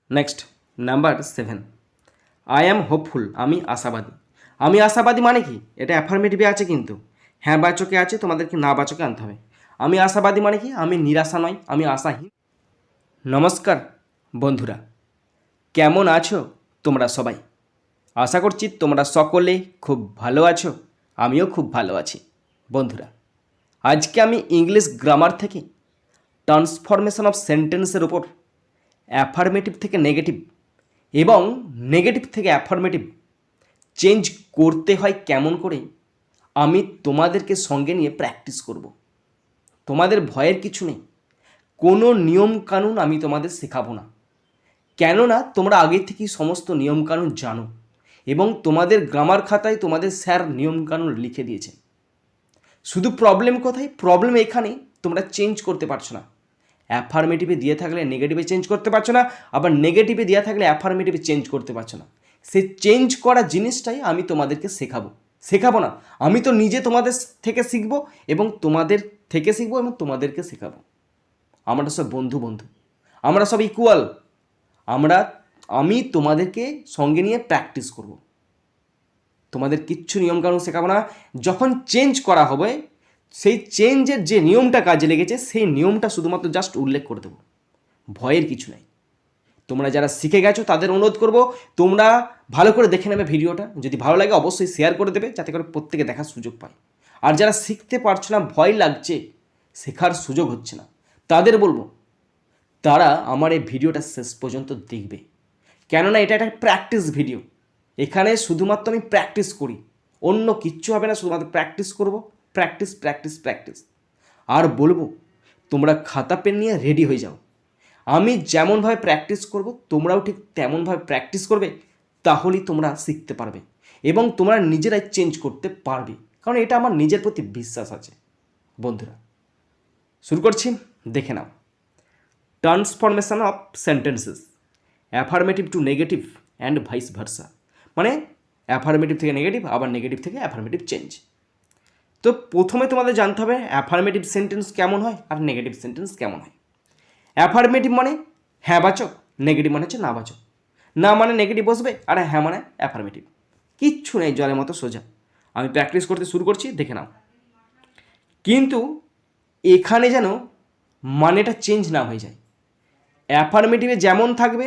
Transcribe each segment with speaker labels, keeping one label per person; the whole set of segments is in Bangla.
Speaker 1: Next number 7, I am hopeful, আমি আশাবাদী। আমি আশাবাদী মানে কি? এটা অ্যাফার্মেটিভে আছে, কিন্তু হ্যাঁ বাচকে আছে, তোমাদেরকে না বাচকে আনতে হবে। আমি আশাবাদী মানে কি? আমি নিরাশা নয়, আমি আশাহীন। নমস্কার বন্ধুরা, কেমন আছো তোমরা সবাই? আশা করছি তোমরা সকলে খুব ভালো আছো, আমিও খুব ভালো আছি। বন্ধুরা, আজকে আমি ইংলিশ গ্রামার থেকে ট্রান্সফরমেশন অফ সেন্টেন্সের উপর অ্যাফার্মেটিভ থেকে নেগেটিভ এবং নেগেটিভ থেকে অ্যাফার্মেটিভ চেঞ্জ করতে হয় কেমন করে, আমি তোমাদেরকে সঙ্গে নিয়ে প্র্যাকটিস করব। তোমাদের ভয়ের কিছু নেই, কোনো নিয়মকানুন আমি তোমাদের শেখাবো না, কেননা তোমরা আগে থেকেই সমস্ত নিয়মকানুন জানো এবং তোমাদের গ্রামার খাতায় তোমাদের স্যার নিয়মকানুন লিখে দিয়েছে। শুধু প্রবলেম কোথায়? প্রবলেম এখানে তোমরা চেঞ্জ করতে পারছো না। অ্যাফার্মেটিভে দিয়ে থাকলে নেগেটিভে চেঞ্জ করতে পারছো না, আবার নেগেটিভে দেওয়া থাকলে অ্যাফার্মেটিভে চেঞ্জ করতে পারছো না। সেই চেঞ্জ করা জিনিসটাই আমি তোমাদেরকে শেখাবো না, আমি তো নিজে তোমাদের থেকে শিখবো এবং তোমাদেরকে শেখাবো। আমরা সব বন্ধু, আমরা সব ইকুয়াল। আমি তোমাদেরকে সঙ্গে নিয়ে প্র্যাকটিস করব। তোমাদের কিচ্ছু নিয়মকানুন শেখাবো না। যখন চেঞ্জ করা হবে, সেই চেঞ্জের যে নিয়মটা কাজে লেগেছে সেই নিয়মটা শুধুমাত্র জাস্ট উল্লেখ করে দেবো। ভয়ের কিছু নেই। তোমরা যারা শিখে গেছো তাদের অনুরোধ করব, তোমরা ভালো করে দেখে নেবে ভিডিওটা। যদি ভালো লাগে অবশ্যই শেয়ার করে দেবে, যাতে করে প্রত্যেকে দেখার সুযোগ পায়। আর যারা শিখতে পারছো না, ভয় লাগছে, শেখার সুযোগ হচ্ছে না, তাদের বলবো তারা আমার এই ভিডিওটা শেষ পর্যন্ত দেখবে, কেননা এটা একটা প্র্যাকটিস ভিডিও। এখানে শুধুমাত্র আমি প্র্যাকটিস করি, অন্য কিচ্ছু হবে না, শুধুমাত্র প্র্যাকটিস করব। প্র্যাকটিস। আর বলবো তোমরা খাতা পেন নিয়ে রেডি হয়ে যাও। আমি যেমনভাবে প্র্যাকটিস করব তোমরাও ঠিক তেমনভাবে প্র্যাকটিস করবে, তাহলেই তোমরা শিখতে পারবে এবং তোমরা নিজেরাই চেঞ্জ করতে পারবে, কারণ এটা আমার নিজের প্রতি বিশ্বাস আছে। বন্ধুরা, শুরু করছি, দেখে নাও। Transformation of sentences, affirmative to negative and vice versa, মানে অ্যাফার্মেটিভ থেকে নেগেটিভ, আবার নেগেটিভ থেকে অ্যাফার্মেটিভ চেঞ্জ। তো প্রথমে তোমাদের জানতে হবে অ্যাফার্মেটিভ সেন্টেন্স কেমন হয় আর নেগেটিভ সেন্টেন্স কেমন হয়। অ্যাফার্মেটিভ মানে হ্যাঁ বাচক, নেগেটিভ মানে হচ্ছে না বাচক। না মানে নেগেটিভ বসবে, আর হ্যাঁ মানে অ্যাফার্মেটিভ। কিচ্ছু নেই, জলের মতো সোজা। আমি প্র্যাকটিস করতে শুরু করছি, দেখে নাও। কিন্তু এখানে যেন মানেটা চেঞ্জ না হয়ে যায়। অ্যাফার্মেটিভে যেমন থাকবে,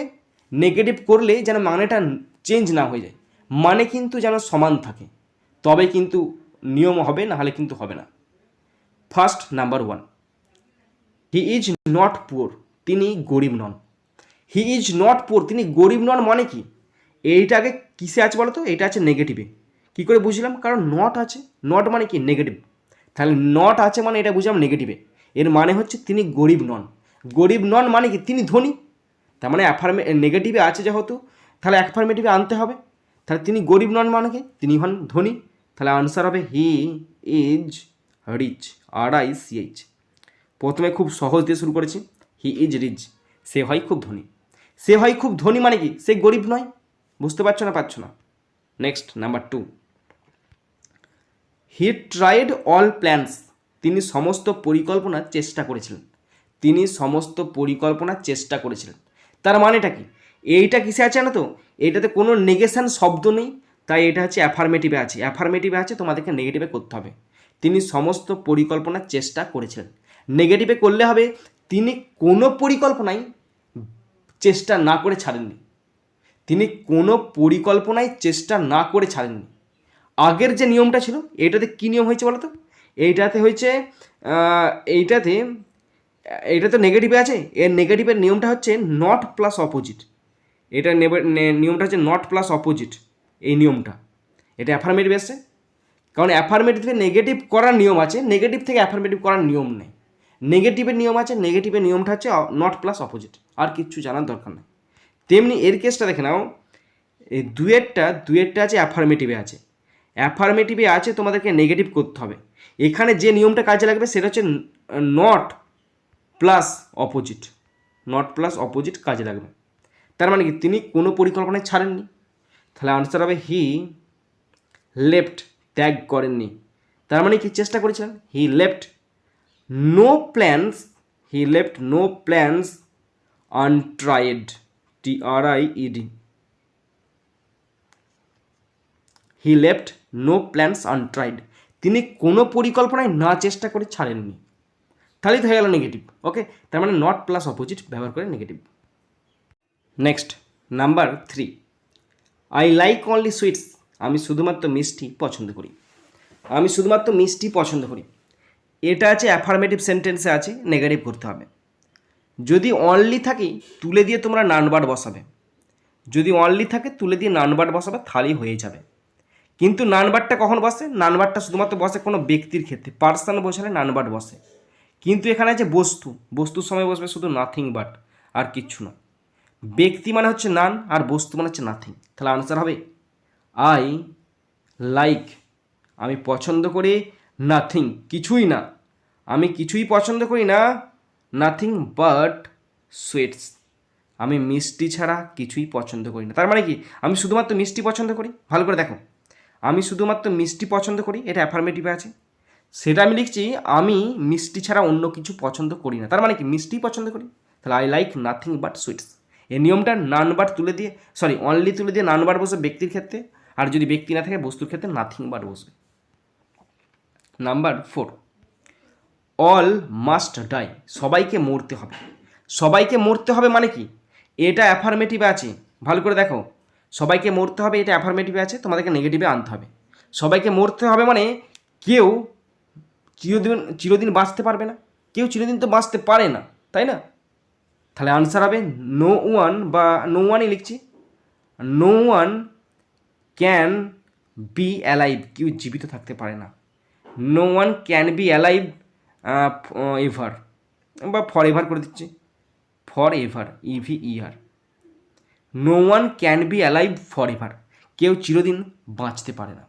Speaker 1: নেগেটিভ করলে যেন মানেটা চেঞ্জ না হয়ে যায়, মানে কিন্তু যেন সমান থাকে, তবে কিন্তু নিয়ম হবে, না হলে কিন্তু হবে না। First number 1, he is not poor, তিনি গরিব নন। হি ইজ নট পুয়ার, তিনি গরিব নন মানে কি? এইটাকে কিসে আছে বলো তো? এটা আছে নেগেটিভে। কী করে বুঝলাম? কারণ নট আছে, নট মানে কি? নেগেটিভ। তাহলে নট আছে মানে এটা বুঝলাম নেগেটিভে। এর মানে হচ্ছে তিনি গরিব নন। গরিব নন মানে কি? তিনি ধনী। তার মানে নেগেটিভে আছে যেহেতু, তাহলে অ্যাফার্মেটিভে আনতে হবে। তাহলে তিনি গরিব নন মানে কি? তিনি হন ধনী। তাহলে আনসার হবে হি ইজ রিচ, RICH। প্রথমে খুব সহজ দিয়ে শুরু করেছি, হি ইজ রিচ, সে হয় খুব ধনী। সে হয় খুব ধনী মানে কি? সে গরিব নয়। বুঝতে পারছো না? Next number 2, he tried all plans, তিনি সমস্ত পরিকল্পনার চেষ্টা করেছিলেন। তার মানেটা কি? এইটা কিসে আছে না তো? এইটাতে কোনো নেগেশন শব্দ নেই, তাই এটা হচ্ছে অ্যাফার্মেটিভে আছে, তোমাদেরকে নেগেটিভে করতে হবে। তিনি সমস্ত পরিকল্পনার চেষ্টা করেছিলেন। নেগেটিভে করলে হবে তিনি কোনো পরিকল্পনায় চেষ্টা না করে ছাড়েননি। আগের যে নিয়মটা ছিল, এইটাতে কী নিয়ম হয়েছে বলো তো? এইটাতে নেগেটিভে আছে। এর নেগেটিভের নিয়মটা হচ্ছে নট প্লাস অপোজিট। নিয়মটা হচ্ছে নট প্লাস অপোজিট। এই নিয়মটা, এটা অ্যাফার্মেটিভ এসছে। কারণ অ্যাফার্মেটিভ থেকে নেগেটিভ করার নিয়ম আছে, নেগেটিভ থেকে অ্যাফার্মেটিভ করার নিয়ম নেই। নেগেটিভের নিয়ম আছে, নেগেটিভের নিয়মটা হচ্ছে নট প্লাস অপোজিট, আর কিচ্ছু জানার দরকার নেই। তেমনি এর কেসটা দেখে নাও, এই দুয়েরটা আছে অ্যাফার্মেটিভে আছে, তোমাদেরকে নেগেটিভ করতে হবে। এখানে যে নিয়মটা কাজে লাগবে সেটা হচ্ছে নট প্লাস অপোজিট কাজে লাগবে। তার মানে কি? তিনি কোনো পরিকল্পনায় ছাড়েননি। তাহলে আনসার হবে হি লেফট, ত্যাগ করেননি। তার মানে কি? চেষ্টা করেছিলেন। He left no plans untried, TRIED, he left no plans untried, তিনি কোনো পরিকল্পনায় না চেষ্টা করে ছাড়েননি। তাহলেই তো হয়ে গেল নেগেটিভ। ওকে, তার মানে নট প্লাস অপোজিট ব্যবহার করে negative. Next number 3, I like only sweets, আমি শুধুমাত্র মিষ্টি পছন্দ করি। আমি শুধুমাত্র মিষ্টি পছন্দ করি, এটা আছে অ্যাফার্মেটিভ সেন্টেন্সে আছে, নেগেটিভ করতে হবে। যদি অনলি থাকে তুলে দিয়ে তোমরা নানবার বসাবে, যদি অনলি থাকে তুলে দিয়ে নানবার বসাবে, তাহলেই হয়ে যাবে। কিন্তু নানবারটা কখন বসে? নানবারটা শুধুমাত্র বসে কোনো ব্যক্তির ক্ষেত্রে, পার্সন বোঝালে নানবার বসে। কিন্তু এখানে আছে বস্তু, বস্তুর সময় বসবে শুধু নাথিং বাট, আর কিচ্ছু না। ব্যক্তি মানে হচ্ছে নান, আর বস্তু মানে হচ্ছে নাথিং। তাহলে আনসার হবে আই লাইক, আমি পছন্দ করি, নাথিং কিছুই না, আমি কিছুই পছন্দ করি না, নাথিং বাট সুইটস, আমি মিষ্টি ছাড়া কিছুই পছন্দ করি না। তার মানে কি আমি শুধুমাত্র মিষ্টি পছন্দ করি? ভালো করে দেখো, আমি শুধুমাত্র মিষ্টি পছন্দ করি, এটা অ্যাফার্মেটিভে আছে, সেটা আমি লিখছি আমি মিষ্টি ছাড়া অন্য কিছু পছন্দ করি না। তার মানে কি মিষ্টি পছন্দ করি, তাহলে I like nothing but sweets. এই নিয়মটা নানবার তুলে দিয়ে, সরি অনলি তুলে দিয়ে নানবার বসে ব্যক্তির ক্ষেত্রে, আর যদি ব্যক্তি না থাকে বস্তুর ক্ষেত্রে নাথিং বাট বসবে। নাম্বার 4, অল মাস্ট ডাই, সবাইকে মরতে হবে। সবাইকে মরতে হবে মানে কি, এটা অ্যাফার্মেটিভে আছে, ভালো করে দেখো, সবাইকে মরতে হবে এটা অ্যাফার্মেটিভে আছে, তোমাদেরকে নেগেটিভে আনতে হবে। সবাইকে মরতে হবে মানে কেউ চিরদিন বাঁচতে পারবে না, কেউ চিরদিন তো বাঁচতে পারে না, তাই না? তাহলে আনসার হবে নো ওয়ান, বা নো ওয়ানই লিখছি, no one can be alive, কেউ জীবিত থাকতে পারে না। No one can be alive ever, বা ফর এভার করে দিচ্ছি, for ever, EVER, no one can be alive for ever, কেউ চিরদিন বাঁচতে পারে না,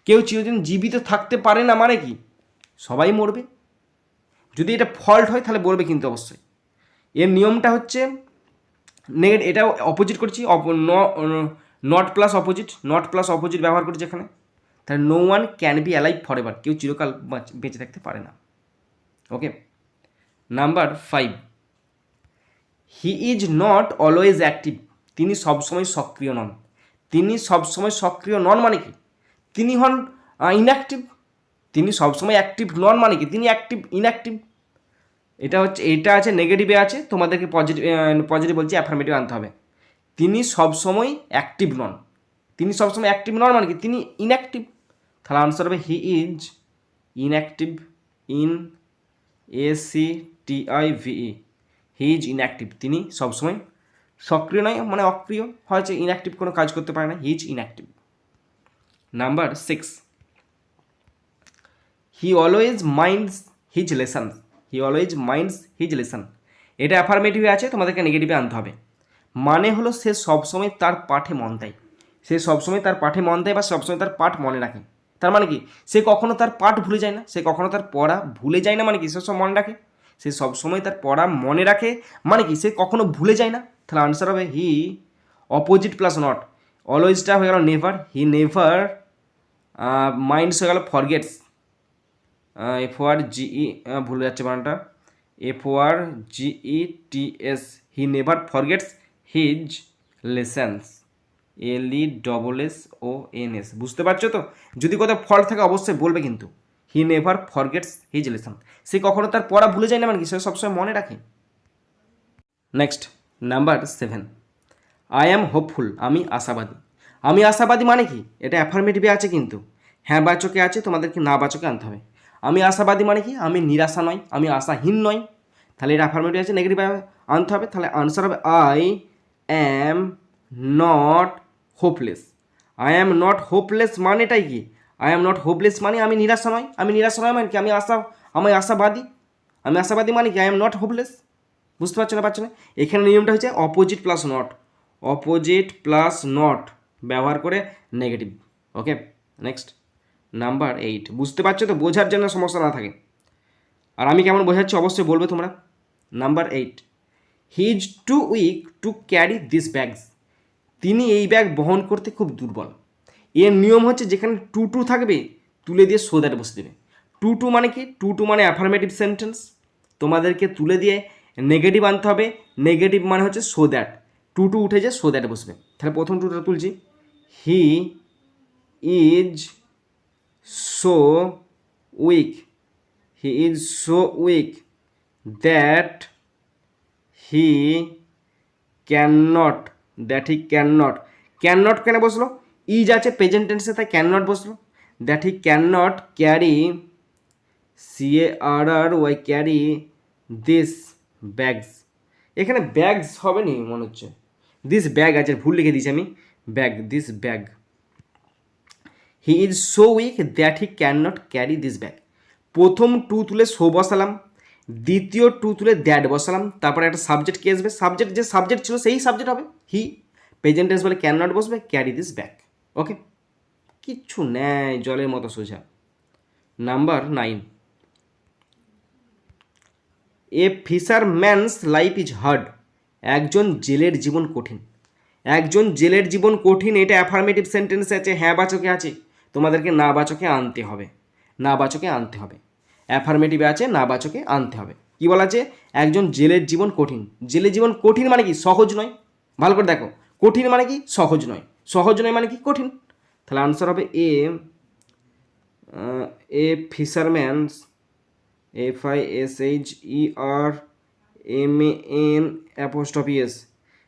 Speaker 1: কেউ চিরদিন জীবিত থাকতে পারে না মানে কি সবাই মরবে। যদি এটা ফল্ট হয় তাহলে বলবে কিন্তু অবশ্যই। এর নিয়মটা হচ্ছে এটা অপোজিট করছি, not plus opposite, not plus opposite ব্যবহার করছি এখানে। তাহলে no one can be alive for ever, কেউ চিরকাল বেঁচে থাকতে পারে না। Okay, number 5, he is not always active, তিনি সবসময় সক্রিয় নন। তিনি সবসময় সক্রিয় নন মানে কি, তিনি হন ইনঅ্যাক্টিভ। তিনি সবসময় অ্যাক্টিভ নন মানে কি, তিনি অ্যাক্টিভ ইনঅ্যাক্টিভ। এটা আছে নেগেটিভে আছে, তোমাদেরকে পজিটিভ বলছি অ্যাফার্মেটিভ আনতে হবে। তিনি সবসময় অ্যাক্টিভ নন, তিনি সবসময় অ্যাক্টিভ নন মানে কি তিনি ইনঅ্যাক্টিভ। তাহলে আনসার হবে he is inactive, INACTIVE, he is inactive, তিনি সবসময় সক্রিয় নয় মানে অক্রিয়, হয়তো ইনঅ্যাক্টিভ কোনো কাজ করতে পারে না, he is inactive. Number 6, he always minds his lessons, he always minds his lesson, এটা অ্যাফার্মেটিভে আছে, তোমাদেরকে নেগেটিভে আনতে হবে। মানে হলো সে সবসময় তার পাঠে মন দেয়, সে সবসময় তার পাঠে মন দেয় বা সবসময় তার পাঠ মনে রাখে। তার মানে কি সে কখনো তার পাঠ ভুলে যায় না, সে কখনো তার পড়া ভুলে যায় না মানে কি সে সব মনে রাখে, সে সবসময় তার পড়া মনে রাখে মানে কি সে কখনো ভুলে যায় না। তাহলে আনসার হবে হি, অপোজিট প্লাস নট, অলওয়েজটা হয়ে গেল নেভার, হি নেভার, মাইন্ডস হয়ে গেল ফরগেটস, FORGE ভুলে যাচ্ছে বানানটা, FORGETS, হি never forgets his lessons, LESSONS। বুঝতে পারছো তো? যদি কোথাও ফল্ট থাকে অবশ্যই বলবে কিন্তু। He never forgets his lesson, সে কখনো তার পড়া ভুলে যায় না মানে কি সে সবসময় মনে রাখে। Next number 7, I am hopeful, আমি আশাবাদী। আমি আশাবাদী মানে কি, এটা অ্যাফার্মেটিভে আছে কিন্তু হ্যাঁ বাচকে আছে, তোমাদেরকে না বাচকে আনতে হবে। আমি আশাবাদী মানে কি আমি নিরাশা নয়, আমি আশাহীন নয়, তাহলে এটা অ্যাফার্মেটিভ আছে, নেগেটিভ আনতে হবে। তাহলে আনসার হবে I am not hopeless. I am not hopeless মানেটাই কি, আই অ্যাম নট হোপলেস মানে আমি নিরাশা নয়, আমি নিরাশা নয় মানে কি আমি আশাবাদী, আমি আশাবাদী মানে কি আই অ্যাম নট হোপলেস। বুঝতে পারছো না? এখানে নিয়মটা হচ্ছে opposite plus not, opposite plus not ব্যবহার করে নেগেটিভ। ওকে, নেক্সট নাম্বার 8, বুঝতে পারছো তো, বোঝার জন্য সমস্যা না থাকে। আর আমি কেমন বোঝাচ্ছি অবশ্যই বলবে তোমরা। Number 8, he is too weak to carry this bags, তিনি এই ব্যাগ বহন করতে খুব দুর্বল। এর নিয়ম হচ্ছে যেখানে টু থাকবে তুলে দিয়ে সো দ্যাট বসে দেবে। টু মানে কি, টু মানে অ্যাফার্মেটিভ সেন্টেন্স, তোমাদেরকে তুলে দিয়ে নেগেটিভ আনতে হবে। নেগেটিভ মানে হচ্ছে সো দ্যাট, টু টু উঠে যে সো দ্যাট বসবে। তাহলে প্রথম টুটা তুলছি, he is so weak, he is so weak that he can not, that he can not কেন বসলো, ইজ আছে প্রেজেন্ট টেন্সে তাই ক্যান নট বসলো। That he can not carry, CARRY carry this bags, এখানে ব্যাগস হবে নি মনে হচ্ছে, দিস ব্যাগ আছে, ভুল লিখে দিয়েছি আমি, bag, this bag. He is so weak that he can not carry this bag. প্রথম টু তুলে সো বসালাম, দ্বিতীয় টু তুলে দ্যাট বসালাম, তারপরে একটা সাবজেক্ট কি আসবে, সাবজেক্ট যে সাবজেক্ট ছিল সেই সাবজেক্ট হবে হি, প্রেজেন্ট টেন্স বলে ক্যান নট বসবে, ক্যারি দিস ব্যাগ। ওকে, কিচ্ছু নেই, জলের মতো সোজা। Number 9, A fisherman's life is hard, একজন জেলের জীবন কঠিন। একজন জেলের জীবন কঠিন, এটা অ্যাফার্মেটিভ সেন্টেন্স আছে, হ্যাঁ বাচকে আছে, তোমাদেরকে না বাচকে আনতে হবে, না বাচকে আনতে হবে। অ্যাফার্মেটিভে আছে, না বাচকে আনতে হবে। কি বলা আছে, একজন জেলের জীবন কঠিন। জেলের জীবন কঠিন মানে কি, সহজ নয়, ভালো করে দেখো, কঠিন মানে কি, সহজ নয়, সহজ নয় মানে কি, কঠিন। তাহলে আনসার হবে এ fisherman's, FISHERMAN',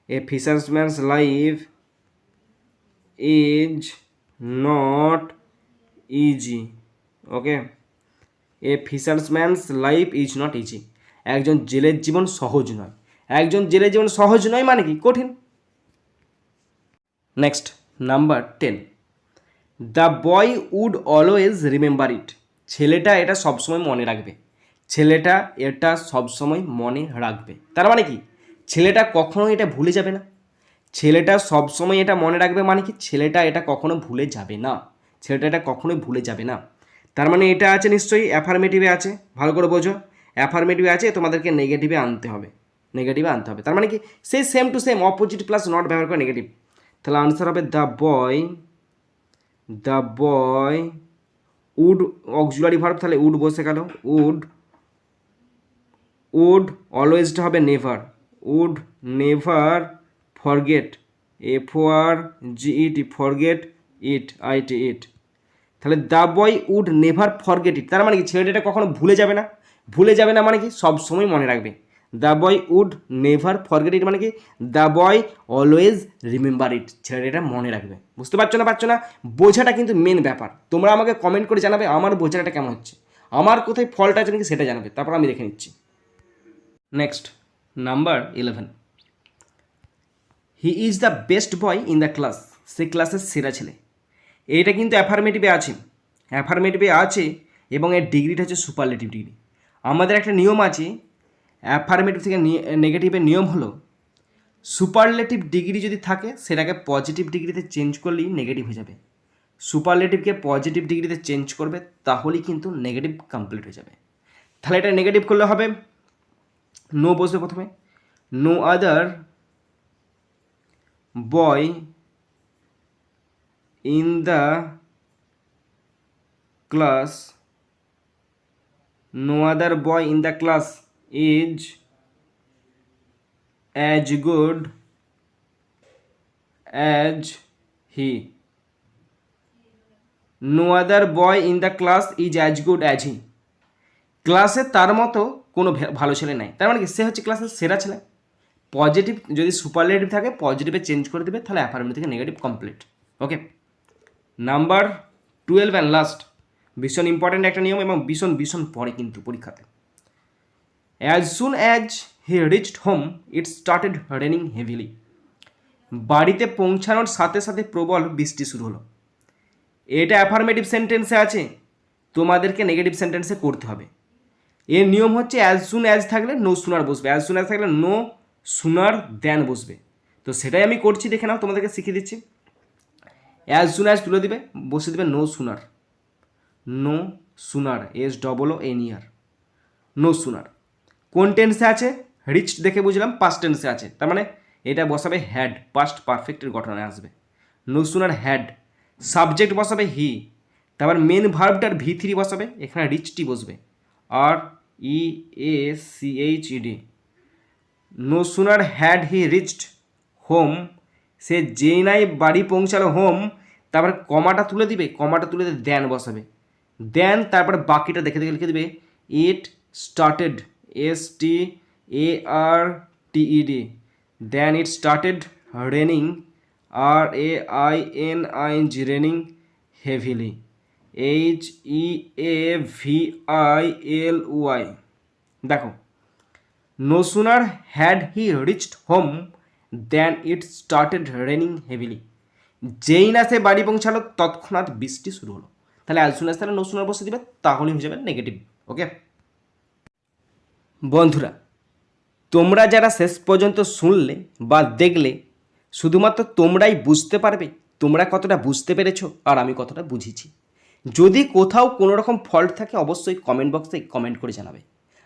Speaker 1: a fisherman's life is not easy. Okay, a fisherman's life is not easy. একজন জেলের জীবন সহজ নয়, একজন জেলের জীবন সহজ নয় মানে কি, কঠিন। Next number 10, the boy would always remember it, ছেলেটা এটা সবসময় মনে রাখবে, ছেলেটা এটা সবসময় মনে রাখবে। তার মানে কি, ছেলেটা কখনো এটা ভুলে যাবে না, ছেলেটা সবসময় এটা মনে রাখবে মানে কি, ছেলেটা এটা কখনো ভুলে যাবে না, ছেলেটা এটা কখনোই ভুলে যাবে না। তার মানে এটা আছে নিশ্চয়ই অ্যাফার্মেটিভে আছে, ভালো করে বোঝো, অ্যাফার্মেটিভে আছে, তোমাদেরকে নেগেটিভে আনতে হবে, নেগেটিভে আনতে হবে। তার মানে কি, সেই same to same opposite plus not ব্যবহার করে নেগেটিভ। তাহলে আনসার হবে the boy would, auxiliary verb, তাহলে উড বসে গেল, উড অলওয়েজটা হবে never, would never forget, FORGET forget it, IT. তাহলে the boy would never forget it, তার মানে কি, ছেলেটা এটা কখনো ভুলে যাবে না, ভুলে যাবে না মানে কি, সব সময় মনে রাখবে। The boy would never forget it মানে কি, the boy always remember it, ছেলেটা এটা মনে রাখবে। বুঝতে পারছো না, বোঝাটা কিন্তু মেন ব্যাপার। তোমরা আমাকে কমেন্ট করে জানাবে আমার বোঝাটা কেমন হচ্ছে, আমার কোথায় ফল্ট আছে নাকি সেটা জানাবে, তারপর আমি দেখে নিচ্ছি। Next number 11, he is the best boy in the class, সে ক্লাসের সেরা ছেলে। এইটা কিন্তু অ্যাফার্মেটিভে আছে, অ্যাফার্মেটিভে আছে, এবং এর ডিগ্রিটা হচ্ছে সুপারলেটিভ ডিগ্রি। আমাদের একটা নিয়ম আছে অ্যাফার্মেটিভ থেকে নেগেটিভের নিয়ম হলো, সুপারলেটিভ ডিগ্রি যদি থাকে সেটাকে পজিটিভ ডিগ্রিতে চেঞ্জ করলেই নেগেটিভ হয়ে যাবে, সুপারলেটিভকে পজিটিভ ডিগ্রিতে চেঞ্জ করবে তাহলেই কিন্তু নেগেটিভ কমপ্লিট হয়ে যাবে। তাহলে এটা নেগেটিভ করলে হবে, নো বসবে প্রথমে, no other boy in the class, no other boy in the class is as good as he, no other boy in the class is as good as he, ক্লাসে তার মতো কোনো ভালো ছেলে নাই। তার মানে কি, সে হচ্ছে ক্লাসের সেরা ছেলে। পজিটিভ যদি সুপারলেটিভ থাকে পজিটিভে চেঞ্জ করে দেবে, তাহলে অ্যাফার্মেটিভ থেকে negative complete. Okay, number 12 and last, ভীষণ ইম্পর্ট্যান্ট একটা নিয়ম এবং ভীষণ পড়ে কিন্তু পরীক্ষাতে। As soon as he reached home it started raining heavily, বাড়িতে পৌঁছানোর সাথে সাথে প্রবল বৃষ্টি শুরু হলো। এটা অ্যাফার্মেটিভ সেন্টেন্সে আছে, তোমাদেরকে নেগেটিভ সেন্টেন্সে করতে হবে। এর নিয়ম হচ্ছে অ্যাজ সুন অ্যাজ থাকলে নো সুনার বসবে, অ্যাজ সুন অ্যাজ থাকলে নো সুনার দেন বসবে। তো সেটাই আমি করছি, দেখে নাও, তোমাদেরকে শিখিয়ে দিচ্ছি। অ্যাজ সুন অ্যাজ তুলে দিবে, বসে দেবে no sooner, no sooner, SOONER, no sooner. কোন টেন্সে আছে, রিচড দেখে বুঝলাম পাস্ট টেন্সে আছে, তার মানে এটা বসাবে হ্যাড, পাস্ট পারফেক্টের গঠনে আসবে, নো সুনার হ্যাড। সাবজেক্ট বসাবে হি, তারপর মেন ভার্বটার V3 বসাবে, এখানে রিচডি বসবে, REACHED, no sooner had he reached home, সে যেই নাই বাড়ি পৌঁছালো হোম, তারপরে কমাটা তুলে দিবে, কমাটা তুলে দিয়ে দেন বসাবে, দেন তারপরে বাকিটা দেখে দেখে লিখে দিবে it started, STARTED, then it started raining, RAINING, raining heavily, HEAVILY। দেখো, no sooner had he reached home then it started raining heavily, যেই না সে বাড়ি পৌঁছালো তৎক্ষণাৎ বৃষ্টি শুরু হলো। তাহলে অ্যাজ সুন অ্যাজ তাহলে নো সুনার বসে দিবে, তাহলেই হয়ে যাবে নেগেটিভ। ওকে বন্ধুরা, তোমরা যারা শেষ পর্যন্ত শুনলে বা দেখলে, শুধুমাত্র তোমরাই বুঝতে পারবে তোমরা কতটা বুঝতে পেরেছো আর আমি কতটা বুঝেছি। যদি কোথাও কোনো রকম ফল্ট থাকে অবশ্যই কমেন্ট বক্সে কমেন্ট করে জানাবে।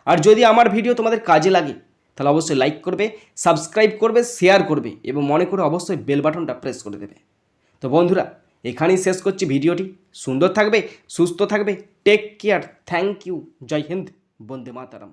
Speaker 1: আর যদি আমার ভিডিও তোমাদের কাজে লাগে তাহলে অবশ্যই লাইক করবে, সাবস্ক্রাইব করবে, শেয়ার করবে এবং মনে করে অবশ্যই বেল বাটনটা প্রেস করে দেবে। তো বন্ধুরা, এখানেই শেষ করছি ভিডিওটি। সুন্দর থাকবে, সুস্থ থাকবে, টেক কেয়ার, থ্যাংক ইউ, জয় হিন্দ, বন্দে মাতারাম।